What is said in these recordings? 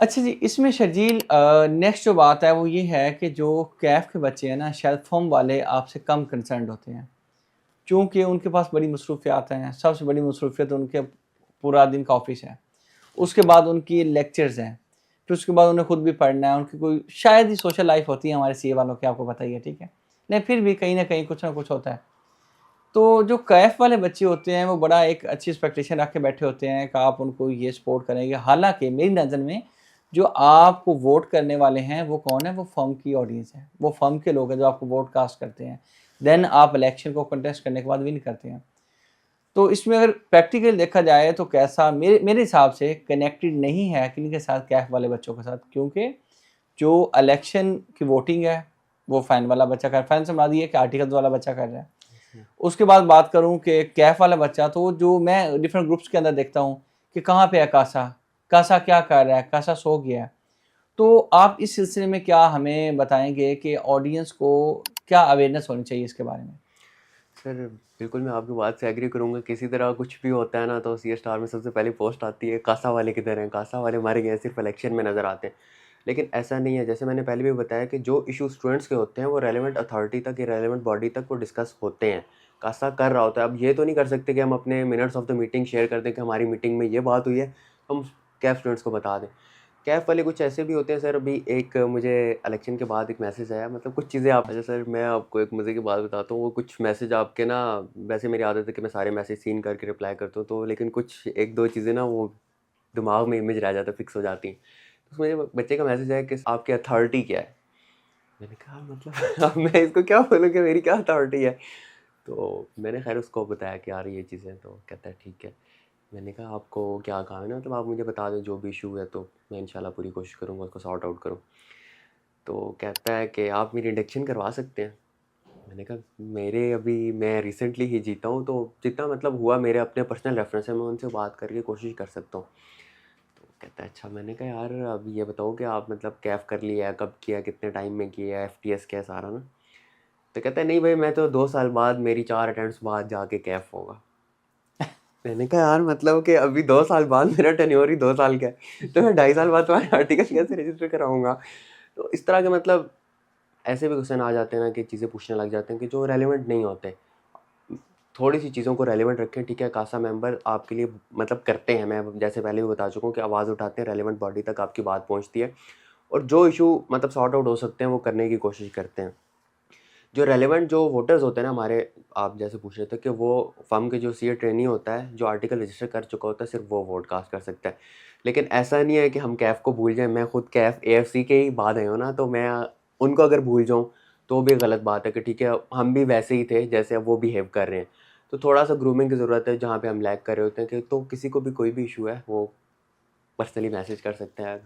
अच्छा जी, इसमें शर्जील नेक्स्ट जो बात है वो ये है कि जो कैफ़ के बच्चे हैं ना, शायद फ़ॉर्म वाले आपसे कम कंसर्न्ड होते हैं। चूँकि उनके पास बड़ी मसरूफ़ियात हैं, सबसे बड़ी मसरूफ़ियत उनके पूरा दिन का ऑफ़िस है। उसके बाद उनकी लेक्चर्स हैं, फिर उसके बाद उन्हें खुद भी पढ़ना है, उनकी कोई शायद ही सोशल लाइफ़ होती है हमारे सीए वालों की, आपको पता ही है, ठीक है? नहीं, फिर भी कहीं न कहीं कुछ ना कुछ होता है। तो जो कैफ़ वाले बच्चे होते हैं वो बड़ा एक अच्छी एक्सपेक्टेशन रख के बैठे होते हैं कि आप उनको ये सपोर्ट करेंगे। हालाँकि मेरी नज़र में जो आपको वोट करने वाले हैं वो कौन है? वो फ़र्म की ऑडियंस है। वो फ़र्म के लोग हैं जो आपको वोट कास्ट करते हैं। देन आप इलेक्शन को कंटेस्ट करने के बाद विन करते हैं। तो इसमें अगर प्रैक्टिकल देखा जाए तो कैसा मेरे मेरे हिसाब से कनेक्टेड नहीं है किनके साथ कैफ़ वाले बच्चों के साथ, क्योंकि जो इलेक्शन की वोटिंग है वो फ़ैन वाला बच्चा कर फ़ैन से मुराद ये है कि आर्टिकल्स वाला बच्चा कर रहा है। उसके बाद बात करूँ कि कैफ वाला बच्चा, तो जो मैं डिफरेंट ग्रुप्स के अंदर देखता हूँ कि कहाँ पे है कासा, कासा क्या कर रहा है, कासा सो गया है। तो आप इस सिलसिले में क्या हमें बताएँगे कि ऑडियंस को क्या अवेयरनेस होनी चाहिए इसके बारे में? सर बिल्कुल मैं आपकी बात से एग्री करूँगा। किसी तरह कुछ भी होता है ना तो सी स्टार में सबसे पहले पोस्ट आती है, कासा वाले किधर हैं, कासा वाले मारे गए हैं, सिर्फ इलेक्शन में नज़र आते हैं। लेकिन ऐसा नहीं है, जैसे मैंने पहले भी बताया कि जो इशू स्टूडेंट्स के होते हैं वो रेलेवेंट अथॉरिटी तक या रेलेवेंट बॉडी तक वो डिस्कस होते हैं, कासा कर रहा होता है। अब ये तो नहीं कर सकते कि हम अपने minutes of the meeting share कर दें कि हमारी मीटिंग में ये बात हुई है, हम कैब स्टूडेंट्स को बता दें। कैफ़ वाले कुछ ऐसे भी होते हैं सर। अभी एक मुझे इलेक्शन के बाद एक मैसेज आया, मतलब कुछ चीज़ें आप, अच्छा सर मैं आपको एक मज़े की बात बताता हूँ। वो कुछ मैसेज आपके ना, वैसे मेरी आदत है कि मैं सारे मैसेज सीन करके रिप्लाई करता हूँ, तो लेकिन कुछ एक दो चीज़ें ना वो दिमाग में इमेज रह जाता है, फिक्स हो जाती हैं। तो उसमें मुझे बच्चे का मैसेज आया कि आपकी अथॉरिटी क्या है। मैंने कहा मतलब अब मैं इसको क्या बोलूँ कि मेरी क्या अथॉरिटी है। तो मैंने खैर उसको बताया कि यार ये चीज़ें, तो कहता है ठीक है। मैंने कहा आपको क्या काम है ना, मतलब आप मुझे बता दें जो भी इशू है, तो मैं इंशाल्लाह पूरी कोशिश करूँगा उसको सॉर्ट आउट करूँ। तो कहता है कि आप मेरी इंडक्शन करवा सकते हैं। मैंने कहा मेरे अभी मैं रिसेंटली ही जीता हूँ, तो जितना मतलब हुआ मेरे अपने पर्सनल रेफरेंस है, मैं उनसे बात करके कोशिश कर सकता हूँ। तो कहता है अच्छा। मैंने कहा यार अब ये बताओ कि आप मतलब कैफ़ कर लिया है, कब किया, कितने टाइम में किया, एफटीएस क्या है सारा ना। तो कहता है नहीं भाई, मैं तो 2 साल बाद, मेरी 4 अटेम्प्ट्स बाद जाके कैफ़ होगा। मैंने कहा यार मतलब कि अभी 2 साल बाद, मेरा टेन्योर ही 2 साल का है, तो मैं 2.5 साल बाद तुम्हारे आर्टिकल कैसे रजिस्टर कराऊंगा। तो इस तरह के मतलब ऐसे भी क्वेश्चन आ जाते हैं ना कि चीज़ें पूछने लग जाते हैं कि जो रेलिवेंट नहीं होते। थोड़ी सी चीज़ों को रेलिवेंट रखें, ठीक है। कासा मेंबर आपके लिए मतलब करते हैं, मैं जैसे पहले भी बता चुका हूँ कि आवाज़ उठाते हैं, रेलिवेंट बॉडी तक आपकी बात पहुँचती है, और जो इशू मतलब सॉर्ट आउट हो सकते हैं वो करने की कोशिश करते हैं। जो रेलेवेंट जो वोटर्स होते हैं ना हमारे, आप जैसे पूछ रहे थे कि वो फर्म के जो सीए ट्रेनी होता है, जो आर्टिकल रजिस्टर कर चुका होता है, सिर्फ वो वोट कास्ट कर सकता है। लेकिन ऐसा नहीं है कि हम कैफ़ को भूल जाएं। मैं खुद कैफ़ एएफसी के ही बाद आया हूँ ना, तो मैं उनको अगर भूल जाऊँ तो भी गलत बात है कि ठीक है हम भी वैसे ही थे जैसे अब वो बिहेव कर रहे हैं। तो थोड़ा सा ग्रूमिंग की ज़रूरत है जहाँ पे हम लैग कर रहे होते हैं कि, तो किसी को भी कोई भी इशू है वो पर्सनली मैसेज कर सकते हैं,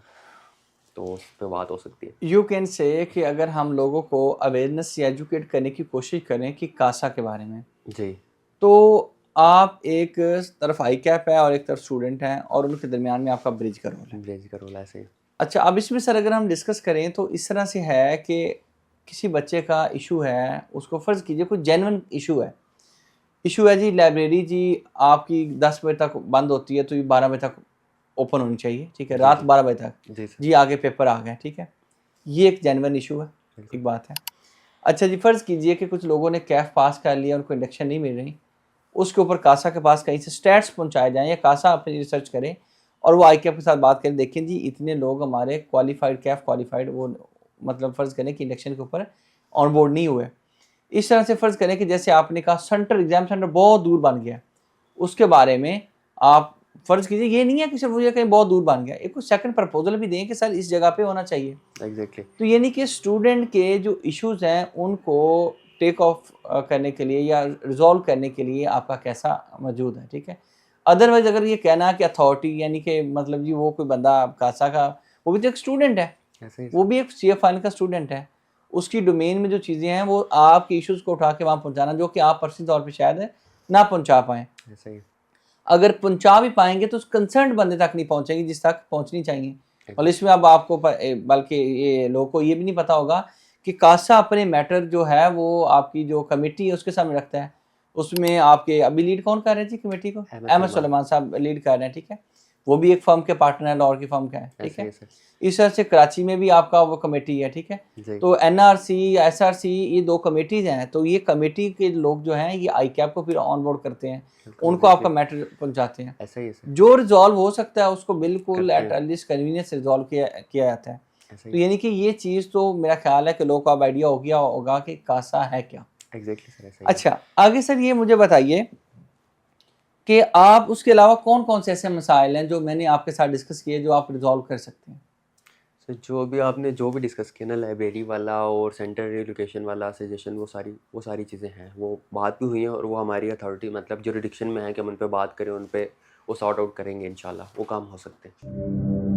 तो उस पर बात हो सकती है। यू कैन से कि अगर हम लोगों को अवेयरनेस या एजुकेट करने की कोशिश करें कि कासा के बारे में, जी तो आप एक तरफ आई कैप है और एक तरफ स्टूडेंट हैं और उनके दरमियान में आपका ब्रिज का रोल है। ब्रेज का रोल ऐसे ही। अच्छा, अब इसमें सर अगर हम डिस्कस करें तो इस तरह से है कि किसी बच्चे का इशू है, उसको फ़र्ज़ कीजिए कोई जेन्युइन इशू है जी, लाइब्रेरी जी आपकी 10 बजे तक बंद होती है तो ये 12 बजे तक ओपन होनी चाहिए, ठीक है, जी रात जी 12 बजे तक, जी सर। जी आगे पेपर आ गए, ठीक है। ये एक जेन्युइन इशू है, बिल्कुल। एक बात है। अच्छा जी, फ़र्ज़ कीजिए कि कुछ लोगों ने कैफ पास कर लिया, उनको इंडक्शन नहीं मिल रही, उसके ऊपर कासा के पास कहीं से स्टैट्स पहुँचाए जाएँ या कासा अपनी रिसर्च करे और वो आईकैप के साथ बात करें, देखें जी इतने लोग हमारे क्वालिफ़ाइड कैफ क्वालिफ़ाइड वो मतलब फ़र्ज़ करें कि इंडक्शन के ऊपर ऑन बोर्ड नहीं हुए। इस तरह से फ़र्ज़ करें कि जैसे आपने कहा सेंटर एग्ज़ाम सेंटर बहुत दूर बन गया, उसके बारे में आप फ़र्ज़ कीजिए ये नहीं है कि सिर्फ़ वो ये कहीं बहुत दूर बन गया, एक कोई सेकंड प्रपोज़ल भी दें कि सर इस जगह पे होना चाहिए। एग्जैक्टली। तो यानी कि स्टूडेंट के जो इश्यूज़ हैं उनको टेक ऑफ करने के लिए या रिज़ॉल्व करने के लिए आपका कैसा मौजूद है, ठीक है? अदरवाइज़ अगर ये कहना कि अथॉरिटी यानी कि मतलब जी वो कोई बंदा कासा का, वो भी तो एक स्टूडेंट है, ऐसे ही वो सर। भी एक सीए फाइनल का स्टूडेंट है। उसकी डोमेन में जो चीज़ें हैं वो आपके इश्यूज़ को उठा के वहाँ पहुँचाना जो कि आप पर्सनल तौर पे शायद ना पहुँचा पाएँ। ऐसे ही। अगर पहुँचा भी पाएँगे तो उस कंसर्न्ड बंदे तक नहीं पहुँचेंगी जिस तक पहुँचनी चाहिए। और एग्जैक्ट। इसमें अब आपको बल्कि ये लोगों को ये भी नहीं पता होगा कि कासा अपने मैटर जो है वो आपकी जो कमेटी है उसके सामने रखता है। उसमें आपके अभी लीड कौन कर रहे हैं जी कमेटी को? अहमद अहमद सलमान। सुलेमान साहब लीड कर रहे हैं, ठीक है? वो भी एक फर्म के पार्टनर है, लाहौर की फर्म का है, ठीक ऐसा है। ही सर। इस तरह से कराची में भी आपका वो कमेटी है, ठीक है। जी तो एनआरसी, एसआरसी, ये 2 कमेटीज हैं। तो ये कमेटी के लोग जो हैं ये आईकैप को फिर ऑन बोर्ड करते हैं, बिल्कुल उनको आपका एग्जैक्टली मैटर पहुंचाते हैं। ऐसा ही है सर। जो रिजॉल्व हो सकता है उसको बिल्कुल करते एट हैं अर्लीस्ट कन्वीनियंस रिजॉल्व किया जाता है। ऐसा ही तो यानी कि ये चीज़ तो मेरा ख्याल है कि लोगों को अब आइडिया हो गया होगा कि कासा है क्या। एग्जैक्टली सर ऐसा ही है। अच्छा, आगे सर ये मुझे बताइए कि आप उसके अलावा कौन-कौन से ऐसे मसाइल हैं जो मैंने आपके साथ डिस्कस किए जो आप रिज़ॉल्व कर सकते हैं? सर जो भी आपने जो भी डिस्कस किया ना, लाइब्रेरी वाला और सेंटर रिलोकेशन वाला सजेशन, वो सारी चीज़ें हैं, वो बात भी हुई हैं और वो हमारी अथॉरिटी मतलब जुरिडिक्शन में है कि हम उन पे बात करें, उन पे वो सॉर्ट आउट करेंगे इंशाल्लाह, वो काम हो सकते हैं।